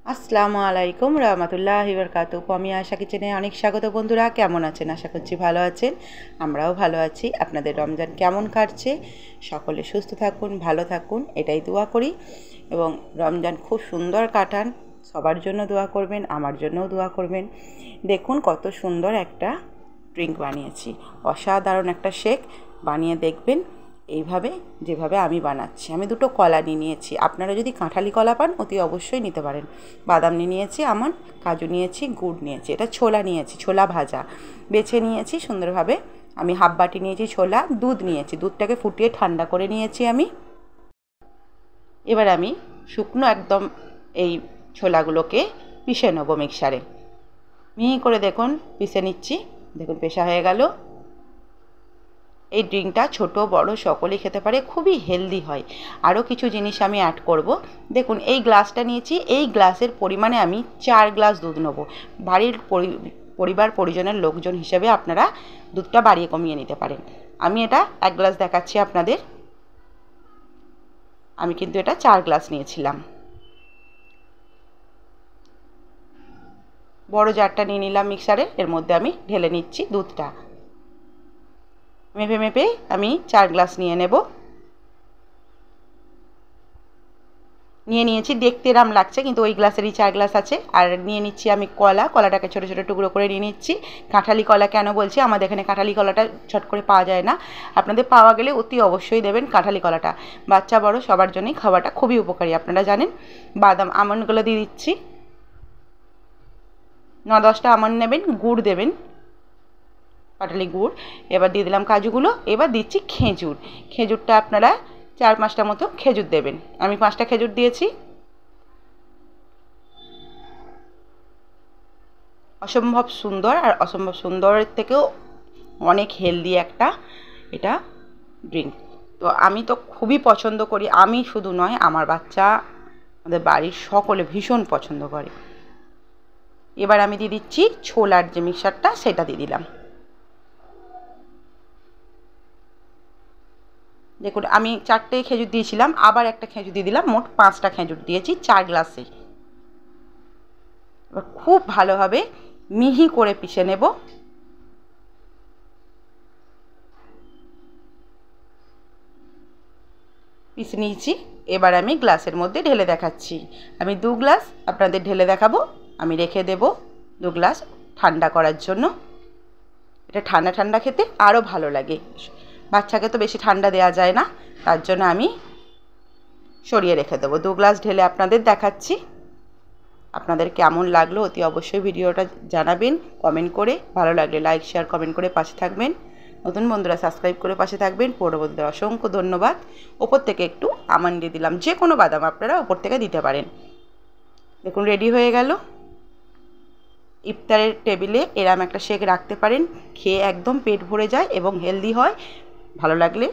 আসসালামু আলাইকুম রহমতুল্লাহি বারাকাতুহু। আমি আশা কিচেনে অনেক স্বাগত। বন্ধুরা কেমন আছেন? আশা করছি ভালো আছেন। আমরাও ভালো আছি। আপনাদের রমজান কেমন কাটছে? সকলে সুস্থ থাকুন, ভালো থাকুন, এটাই দোয়া করি। এবং রমজান খুব সুন্দর কাটান। সবার জন্য দোয়া করবেন, আমার জন্যও দোয়া করবেন। দেখুন কত সুন্দর একটা ড্রিঙ্ক বানিয়েছি, অসাধারণ একটা শেক। বানিয়ে দেখবেন এইভাবে, যেভাবে আমি বানাচ্ছি। আমি দুটো কলা নিয়েছি, আপনারা যদি কাঁঠালি কলা পান অতি অবশ্যই নিতে পারেন। বাদাম নিয়েছি, আমন্ড, কাজু নিয়েছি, গুড় নিয়েছি, এটা ছোলা নিয়েছি, ছোলা ভাজা বেছে নিয়েছি সুন্দরভাবে। আমি হাফ বাটি নিয়েছি ছোলা, দুধ নিয়েছি, দুধটাকে ফুটিয়ে ঠান্ডা করে নিয়েছি আমি। এবার আমি শুকনো একদম এই ছোলাগুলোকে পিষে নেবো মিক্সারে। মিহি করে দেখুন পিষে নিচ্ছি, দেখুন পেশা হয়ে গেল। এই ড্রিঙ্কটা ছোট বড় সকলেই খেতে পারে, খুবই হেলদি হয়। আরও কিছু জিনিস আমি অ্যাড করব। দেখুন এই গ্লাসটা নিয়েছি, এই গ্লাসের পরিমাণে আমি 4 গ্লাস দুধ নেব। বাড়ির পরিবার পরিজনের লোকজন হিসেবে আপনারা দুধটা বাড়িয়ে কমিয়ে নিতে পারেন। আমি এটা 1 গ্লাস দেখাচ্ছি আপনাদের। আমি কিন্তু এটা 4 গ্লাস নিয়েছিলাম। বড় জারটা নিয়ে নিলাম মিক্সারে, এর মধ্যে আমি ঢেলে নিচ্ছি দুধটা। মেপে মেপে আমি 4 গ্লাস নিয়ে নেব। নিয়ে নিয়েছি, দেখতে এরম লাগছে কিন্তু ওই গ্লাসেরই 4 গ্লাস আছে। আর নিয়ে নিচ্ছি আমি কলাটাকে ছোটো ছোটো টুকরো করে নিয়ে নিচ্ছি। কাঁঠালি কলা কেন বলছি, আমাদের এখানে কাঁঠালি কলাটা ছট করে পাওয়া যায় না। আপনাদের পাওয়া গেলে অতি অবশ্যই দেবেন কাঁঠালি কলাটা। বাচ্চা বড় সবার জন্যই খাওয়াটা খুবই উপকারী, আপনারা জানেন। বাদাম আমন্ডগুলো দিয়ে দিচ্ছি, 9-10টা আমন্ড নেবেন। গুড় দেবেন, পাটালি গুড়। এবার দিয়ে দিলাম কাজুগুলো। এবার দিচ্ছি খেজুর। খেজুরটা আপনারা 4-5টা মতো খেজুর দেবেন। আমি 5টা খেজুর দিয়েছি। অসম্ভব সুন্দর, আর অসম্ভব সুন্দরের থেকেও অনেক হেলদি একটা এটা ড্রিঙ্ক। তো আমি তো খুবই পছন্দ করি, আমি শুধু নয়, আমার বাচ্চা, আমাদের বাড়ির সকলে ভীষণ পছন্দ করে। এবার আমি দিয়ে দিচ্ছি ছোলার যে মিক্সারটা, সেটা দিয়ে দিলাম। দেখুন আমি 4টে খেজুর দিয়েছিলাম, আবার একটা খেজুর দিয়ে দিলাম, মোট 5টা খেজুর দিয়েছি 4 গ্লাসে। এবার খুব ভালোভাবে মিহি করে পিষে নেব। পিষে নিয়েছি, এবার আমি গ্লাসের মধ্যে ঢেলে দেখাচ্ছি। আমি 2 গ্লাস আপনাদের ঢেলে দেখাবো। আমি রেখে দেব 2 গ্লাস ঠান্ডা করার জন্য। এটা ঠান্ডা ঠান্ডা খেতে আরও ভালো লাগে। বাচ্চাকে তো বেশি ঠান্ডা দেওয়া যায় না, তার জন্য আমি সরিয়ে রেখে দেবো। 2 গ্লাস ঢেলে আপনাদের দেখাচ্ছি। আপনাদের কেমন লাগলো অতি অবশ্যই ভিডিওটা জানাবেন কমেন্ট করে। ভালো লাগলে লাইক শেয়ার কমেন্ট করে পাশে থাকবেন। নতুন বন্ধুরা সাবস্ক্রাইব করে পাশে থাকবেন। পুরনো বন্ধুদের অসংখ্য ধন্যবাদ। ওপর থেকে একটু আমন্ড দিয়ে দিলাম, যে কোনো বাদাম আপনারা ওপর থেকে দিতে পারেন। দেখুন রেডি হয়ে গেল। ইফতারের টেবিলে এরম একটা শেক রাখতে পারেন, খেয়ে একদম পেট ভরে যায় এবং হেলদি হয়। ভালো লাগলে